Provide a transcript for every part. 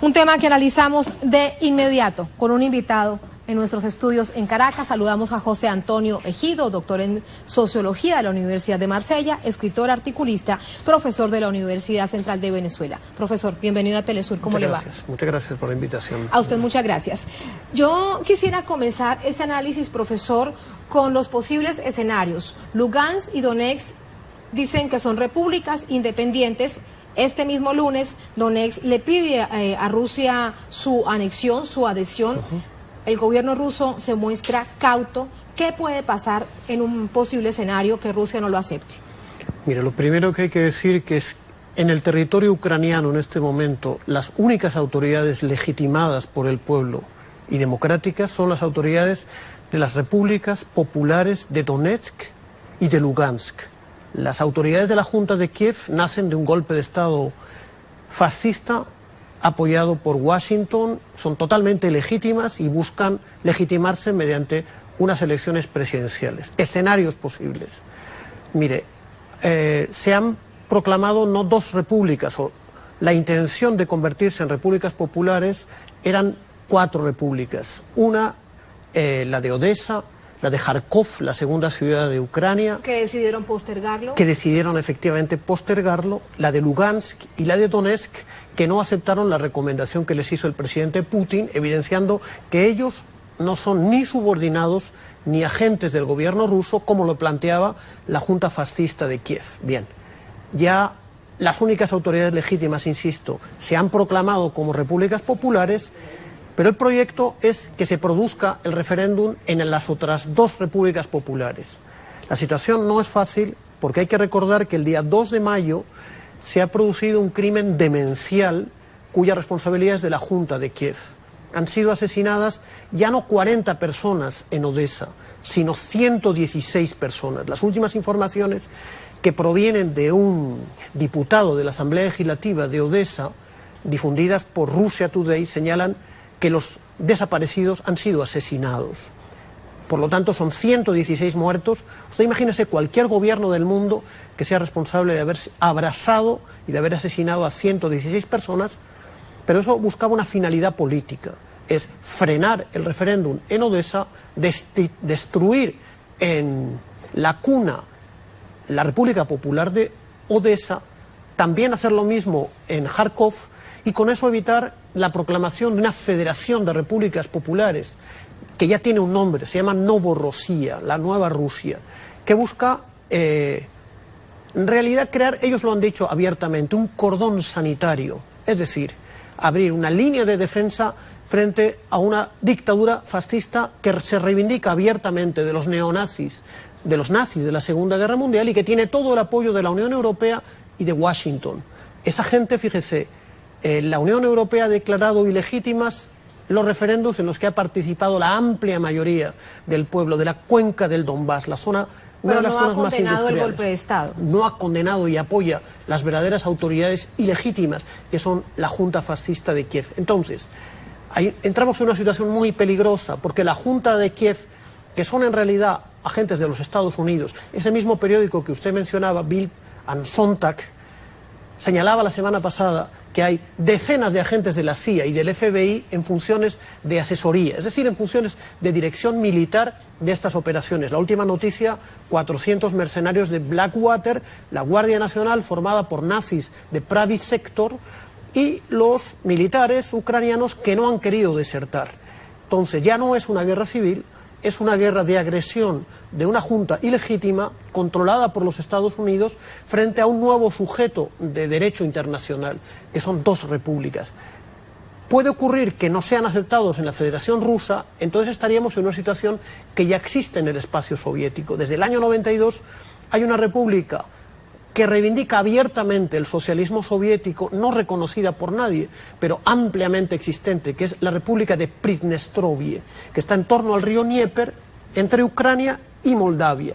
Un tema que analizamos de inmediato con un invitado en nuestros estudios en Caracas. Saludamos a José Antonio Ejido, doctor en Sociología de la Universidad de Marsella, escritor, articulista, profesor de la Universidad Central de Venezuela. Profesor, bienvenido a Telesur, ¿cómo le va? Muchas gracias por la invitación. A usted muchas gracias. Yo quisiera comenzar este análisis, profesor, con los posibles escenarios. Lugansk y Donetsk dicen que son repúblicas independientes. Este mismo lunes, Donetsk le pide a Rusia su anexión, su adhesión. El gobierno ruso se muestra cauto. ¿Qué puede pasar en un posible escenario que Rusia no lo acepte? Mire, lo primero que hay que decir que es en el territorio ucraniano en este momento las únicas autoridades legitimadas por el pueblo y democráticas son las autoridades de las repúblicas populares de Donetsk y de Lugansk. Las autoridades de la Junta de Kiev nacen de un golpe de Estado fascista apoyado por Washington, son totalmente legítimas y buscan legitimarse mediante unas elecciones presidenciales. Escenarios posibles. Mire, se han proclamado no dos repúblicas, o la intención de convertirse en repúblicas populares eran 4 repúblicas. Una, la de Odessa, la de Kharkov, la segunda ciudad de Ucrania. ¿Que decidieron postergarlo? Que decidieron efectivamente postergarlo. La de Lugansk y la de Donetsk, que no aceptaron la recomendación que les hizo el presidente Putin, evidenciando que ellos no son ni subordinados ni agentes del gobierno ruso, como lo planteaba la Junta Fascista de Kiev. Bien, ya las únicas autoridades legítimas, insisto, se han proclamado como repúblicas populares. Pero el proyecto es que se produzca el referéndum en las otras 2 repúblicas populares. La situación no es fácil porque hay que recordar que el día 2 de mayo se ha producido un crimen demencial cuya responsabilidad es de la Junta de Kiev. Han sido asesinadas ya no 40 personas en Odessa, sino 116 personas. Las últimas informaciones que provienen de un diputado de la Asamblea Legislativa de Odessa, difundidas por Russia Today, señalan que los desaparecidos han sido asesinados. Por lo tanto, son 116 muertos. Usted imagínese cualquier gobierno del mundo que sea responsable de haber abrazado y de haber asesinado a 116 personas, pero eso buscaba una finalidad política, es frenar el referéndum en Odessa, destruir en la cuna la República Popular de Odessa, también hacer lo mismo en Kharkov, y con eso evitar la proclamación de una federación de repúblicas populares que ya tiene un nombre, se llama Novorossiya, la nueva Rusia, que busca en realidad crear, ellos lo han dicho abiertamente, un cordón sanitario, es decir, abrir una línea de defensa frente a una dictadura fascista que se reivindica abiertamente de los neonazis, de los nazis de la Segunda Guerra Mundial y que tiene todo el apoyo de la Unión Europea y de Washington. Esa gente, fíjese, la Unión Europea ha declarado ilegítimas los referéndums en los que ha participado la amplia mayoría del pueblo de la cuenca del Donbass, la zona, una de las zonas más industriales. Pero no ha condenado el golpe de Estado. No ha condenado y apoya las verdaderas autoridades ilegítimas, que son la Junta Fascista de Kiev. Entonces, ahí entramos en una situación muy peligrosa, porque la Junta de Kiev, que son en realidad agentes de los Estados Unidos, ese mismo periódico que usted mencionaba, Bild and Sonntag, señalaba la semana pasada que hay decenas de agentes de la CIA y del FBI en funciones de asesoría, es decir, en funciones de dirección militar de estas operaciones. La última noticia, 400 mercenarios de Blackwater, la Guardia Nacional formada por nazis de Pravy Sector y los militares ucranianos que no han querido desertar. Entonces ya no es una guerra civil, es una guerra de agresión de una junta ilegítima controlada por los Estados Unidos frente a un nuevo sujeto de derecho internacional, que son 2 repúblicas. Puede ocurrir que no sean aceptados en la Federación Rusa, entonces estaríamos en una situación que ya existe en el espacio soviético. Desde el año 92 hay una república que reivindica abiertamente el socialismo soviético, no reconocida por nadie, pero ampliamente existente, que es la República de Pridnestrovie, que está en torno al río Dnieper, entre Ucrania y Moldavia.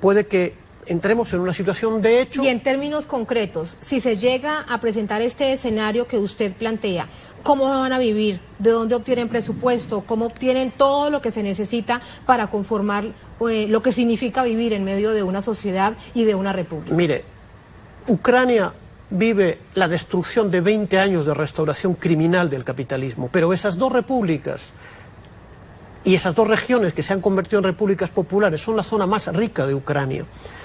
Puede que entremos en una situación de hecho. Y en términos concretos, si se llega a presentar este escenario que usted plantea, ¿cómo van a vivir? ¿De dónde obtienen presupuesto? ¿Cómo obtienen todo lo que se necesita para conformar lo que significa vivir en medio de una sociedad y de una república? Mire, Ucrania vive la destrucción de 20 años de restauración criminal del capitalismo, pero esas dos repúblicas y esas dos regiones que se han convertido en repúblicas populares son la zona más rica de Ucrania.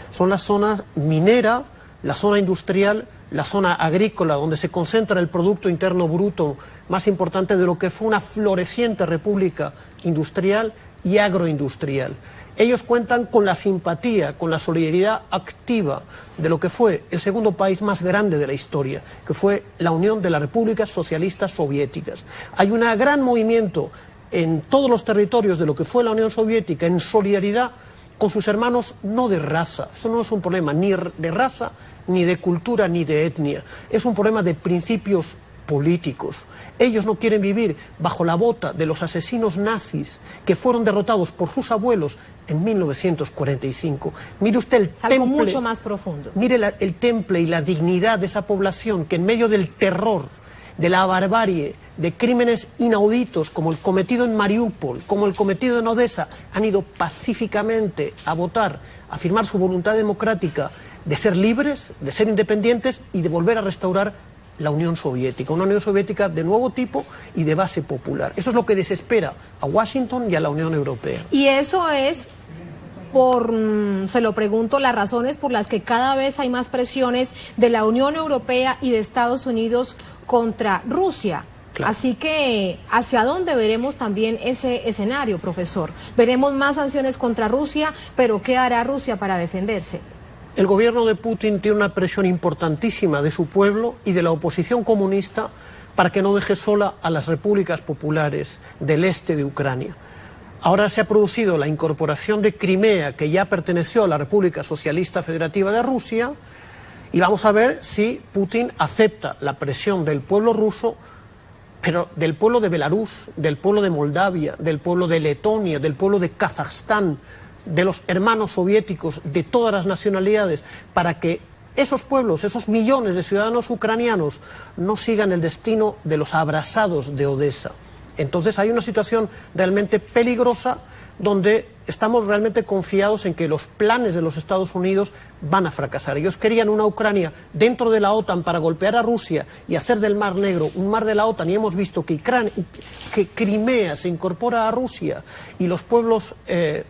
Son la zona minera, la zona industrial, la zona agrícola, donde se concentra el Producto Interno Bruto más importante de lo que fue una floreciente república industrial y agroindustrial. Ellos cuentan con la simpatía, con la solidaridad activa de lo que fue el segundo país más grande de la historia, que fue la Unión de las Repúblicas Socialistas Soviéticas. Hay un gran movimiento en todos los territorios de lo que fue la Unión Soviética en solidaridad con sus hermanos, no de raza. Esto no es un problema ni de raza, ni de cultura, ni de etnia. Es un problema de principios políticos. Ellos no quieren vivir bajo la bota de los asesinos nazis que fueron derrotados por sus abuelos en 1945. Mire usted el temple, algo mucho más profundo. Mire el temple y la dignidad de esa población que en medio del terror, de la barbarie, de crímenes inauditos como el cometido en Mariupol, como el cometido en Odessa, han ido pacíficamente a votar, a firmar su voluntad democrática de ser libres, de ser independientes y de volver a restaurar la Unión Soviética, una Unión Soviética de nuevo tipo y de base popular. Eso es lo que desespera a Washington y a la Unión Europea. Y eso es, se lo pregunto, las razones por las que cada vez hay más presiones de la Unión Europea y de Estados Unidos contra Rusia. Claro. Así que, ¿hacia dónde veremos también ese escenario, profesor? Veremos más sanciones contra Rusia, pero ¿qué hará Rusia para defenderse? El gobierno de Putin tiene una presión importantísima de su pueblo y de la oposición comunista para que no deje sola a las repúblicas populares del este de Ucrania. Ahora se ha producido la incorporación de Crimea, que ya perteneció a la República Socialista Federativa de Rusia, y vamos a ver si Putin acepta la presión del pueblo ruso, pero del pueblo de Belarus, del pueblo de Moldavia, del pueblo de Letonia, del pueblo de Kazajstán, de los hermanos soviéticos, de todas las nacionalidades, para que esos pueblos, esos millones de ciudadanos ucranianos no sigan el destino de los abrasados de Odessa. Entonces hay una situación realmente peligrosa donde estamos realmente confiados en que los planes de los Estados Unidos van a fracasar. Ellos querían una Ucrania dentro de la OTAN para golpear a Rusia y hacer del Mar Negro un mar de la OTAN, y hemos visto que Crimea se incorpora a Rusia y los pueblos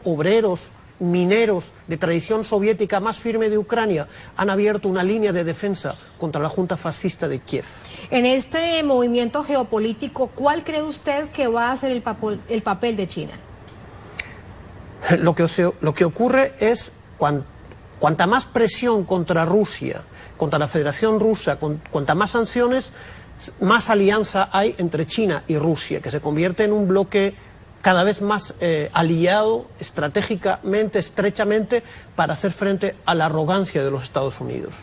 obreros, mineros de tradición soviética más firme de Ucrania han abierto una línea de defensa contra la Junta fascista de Kiev. En este movimiento geopolítico, ¿cuál cree usted que va a ser el papel de China? Lo que ocurre es cuanta más presión contra Rusia, contra la Federación Rusa, cuanta más sanciones, más alianza hay entre China y Rusia, que se convierte en un bloque cada vez más aliado estratégicamente, estrechamente, para hacer frente a la arrogancia de los Estados Unidos.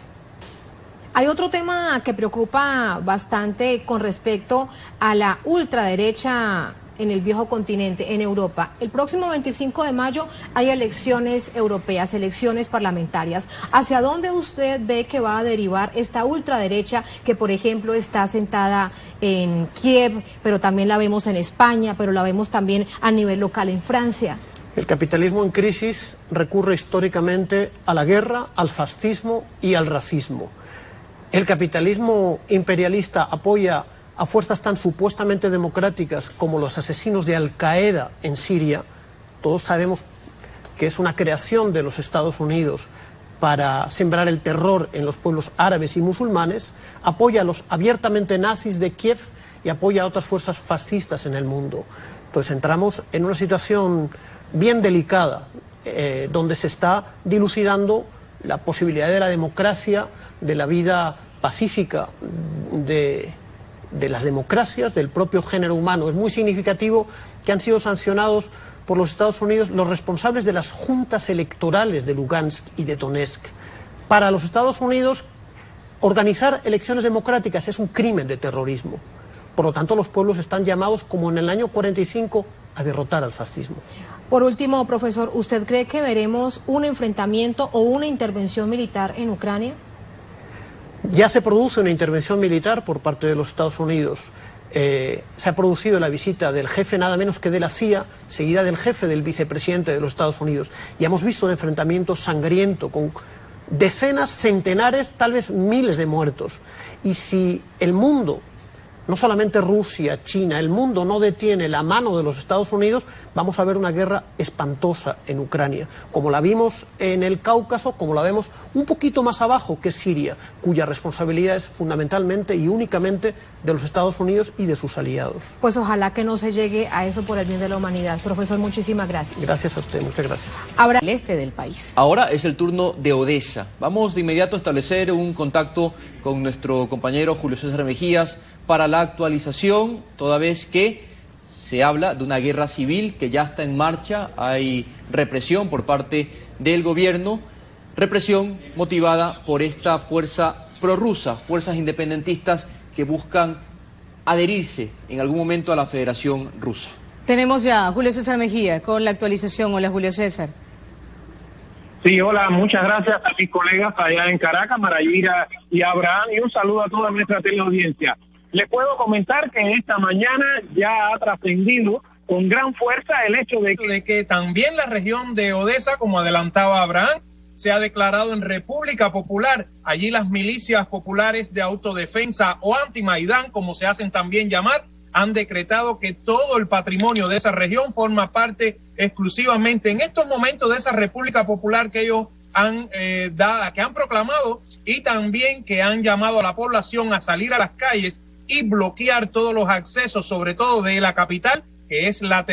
Hay otro tema que preocupa bastante con respecto a la ultraderecha en el viejo continente, en Europa. El próximo 25 de mayo hay elecciones europeas, elecciones parlamentarias. ¿Hacia dónde usted ve que va a derivar esta ultraderecha que, por ejemplo, está sentada en Kiev, pero también la vemos en España, pero la vemos también a nivel local en Francia? El capitalismo en crisis recurre históricamente a la guerra, al fascismo y al racismo. El capitalismo imperialista apoya a fuerzas tan supuestamente democráticas como los asesinos de Al-Qaeda en Siria. Todos sabemos que es una creación de los Estados Unidos para sembrar el terror en los pueblos árabes y musulmanes, apoya a los abiertamente nazis de Kiev y apoya a otras fuerzas fascistas en el mundo. Entonces entramos en una situación bien delicada, donde se está dilucidando la posibilidad de la democracia, de la vida pacífica de las democracias, del propio género humano. Es muy significativo que han sido sancionados por los Estados Unidos los responsables de las juntas electorales de Lugansk y de Donetsk. Para los Estados Unidos, organizar elecciones democráticas es un crimen de terrorismo. Por lo tanto, los pueblos están llamados, como en el año 45, a derrotar al fascismo. Por último, profesor, ¿usted cree que veremos un enfrentamiento o una intervención militar en Ucrania? Ya se produce una intervención militar por parte de los Estados Unidos. Se ha producido la visita del jefe nada menos que de la CIA, seguida del jefe del vicepresidente de los Estados Unidos. Y hemos visto un enfrentamiento sangriento con decenas, centenares, tal vez miles de muertos. Y si el mundo, no solamente Rusia, China, el mundo no detiene la mano de los Estados Unidos, vamos a ver una guerra espantosa en Ucrania, como la vimos en el Cáucaso, como la vemos un poquito más abajo, que es Siria, cuya responsabilidad es fundamentalmente y únicamente de los Estados Unidos y de sus aliados. Pues ojalá que no se llegue a eso por el bien de la humanidad. Profesor, muchísimas gracias. Gracias a usted, muchas gracias. Ahora, el este del país. Ahora es el turno de Odesa. Vamos de inmediato a establecer un contacto con nuestro compañero Julio César Mejías para la actualización, toda vez que se habla de una guerra civil que ya está en marcha. Hay represión por parte del gobierno, represión motivada por esta fuerza prorrusa, fuerzas independentistas que buscan adherirse en algún momento a la Federación Rusa. Tenemos ya a Julio César Mejía con la actualización. Hola, Julio César. Sí, hola, muchas gracias a mis colegas allá en Caracas, Marayira y Abraham, y un saludo a toda nuestra teleaudiencia. Les puedo comentar que esta mañana ya ha trascendido con gran fuerza el hecho de que también la región de Odesa, como adelantaba Abraham, se ha declarado en República Popular. Allí las milicias populares de autodefensa o anti-Maidán, como se hacen también llamar, han decretado que todo el patrimonio de esa región forma parte exclusivamente en estos momentos de esa República Popular que ellos han que han proclamado, y también que han llamado a la población a salir a las calles y bloquear todos los accesos, sobre todo de la capital, que es la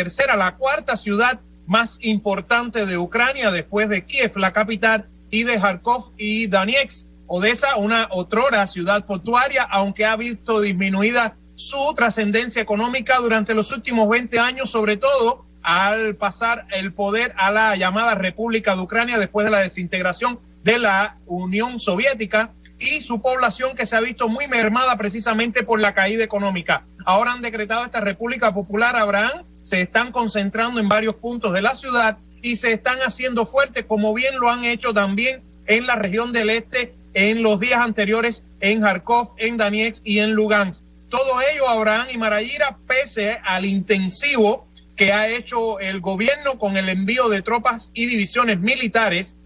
cuarta ciudad más importante de Ucrania después de Kiev, la capital, y de Kharkov y Donetsk. Odesa, una otrora ciudad portuaria, aunque ha visto disminuida su trascendencia económica durante los últimos 20 años, sobre todo al pasar el poder a la llamada República de Ucrania después de la desintegración de la Unión Soviética, y su población que se ha visto muy mermada precisamente por la caída económica. Ahora han decretado esta República Popular, Abraham, se están concentrando en varios puntos de la ciudad y se están haciendo fuertes, como bien lo han hecho también en la región del este en los días anteriores, en Kharkov, en Donetsk y en Lugansk. Todo ello, Abraham y Marayira, pese al intensivo que ha hecho el gobierno con el envío de tropas y divisiones militares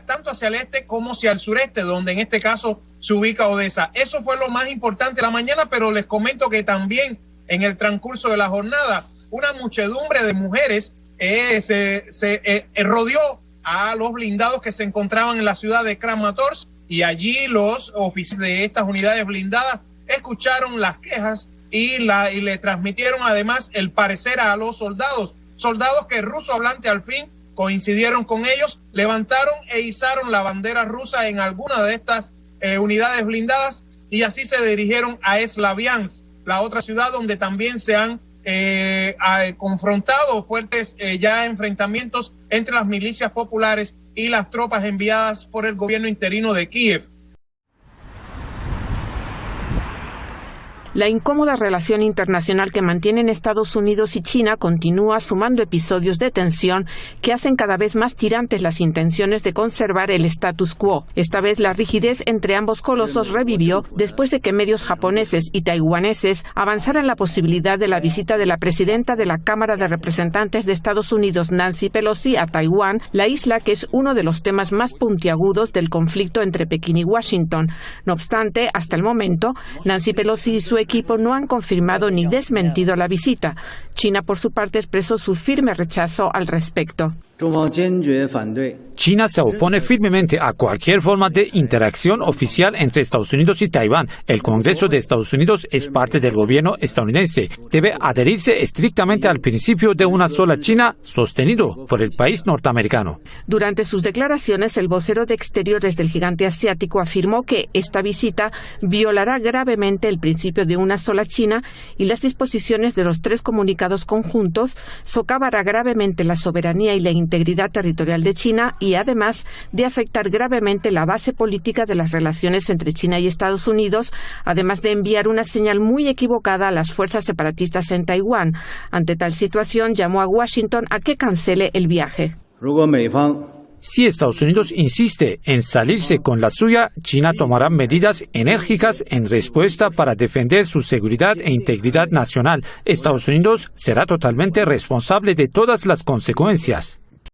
tanto hacia el este como hacia el sureste, donde en este caso se ubica Odesa. Eso fue lo más importante de la mañana, pero les comento que también en el transcurso de la jornada una muchedumbre de mujeres se rodeó a los blindados que se encontraban en la ciudad de Kramatorsk, y allí los oficiales de estas unidades blindadas escucharon las quejas y le transmitieron además el parecer a los soldados que ruso hablante al fin coincidieron con ellos, levantaron e izaron la bandera rusa en alguna de estas unidades blindadas, y así se dirigieron a Slaviansk, la otra ciudad donde también se han confrontado fuertes ya enfrentamientos entre las milicias populares y las tropas enviadas por el gobierno interino de Kiev. La incómoda relación internacional que mantienen Estados Unidos y China continúa sumando episodios de tensión que hacen cada vez más tirantes las intenciones de conservar el status quo. Esta vez la rigidez entre ambos colosos revivió después de que medios japoneses y taiwaneses avanzaran la posibilidad de la visita de la presidenta de la Cámara de Representantes de Estados Unidos, Nancy Pelosi, a Taiwán, la isla que es uno de los temas más puntiagudos del conflicto entre Pekín y Washington. No obstante, hasta el momento, Nancy Pelosi y su equipo no han confirmado ni desmentido la visita. China, por su parte, expresó su firme rechazo al respecto. China se opone firmemente a cualquier forma de interacción oficial entre Estados Unidos y Taiwán. El Congreso de Estados Unidos es parte del gobierno estadounidense. Debe adherirse estrictamente al principio de una sola China, sostenido por el país norteamericano. Durante sus declaraciones, el vocero de Exteriores del gigante asiático afirmó que esta visita violará gravemente el principio de una sola China y las disposiciones de los 3 comunicados conjuntos, socavará gravemente la soberanía y la integridad territorial de China y además de afectar gravemente la base política de las relaciones entre China y Estados Unidos, además de enviar una señal muy equivocada a las fuerzas separatistas en Taiwán. Ante tal situación, llamó a Washington a que cancele el viaje. Si Estados Unidos insiste en salirse con la suya, China tomará medidas enérgicas en respuesta para defender su seguridad e integridad nacional. Estados Unidos será totalmente responsable de todas las consecuencias.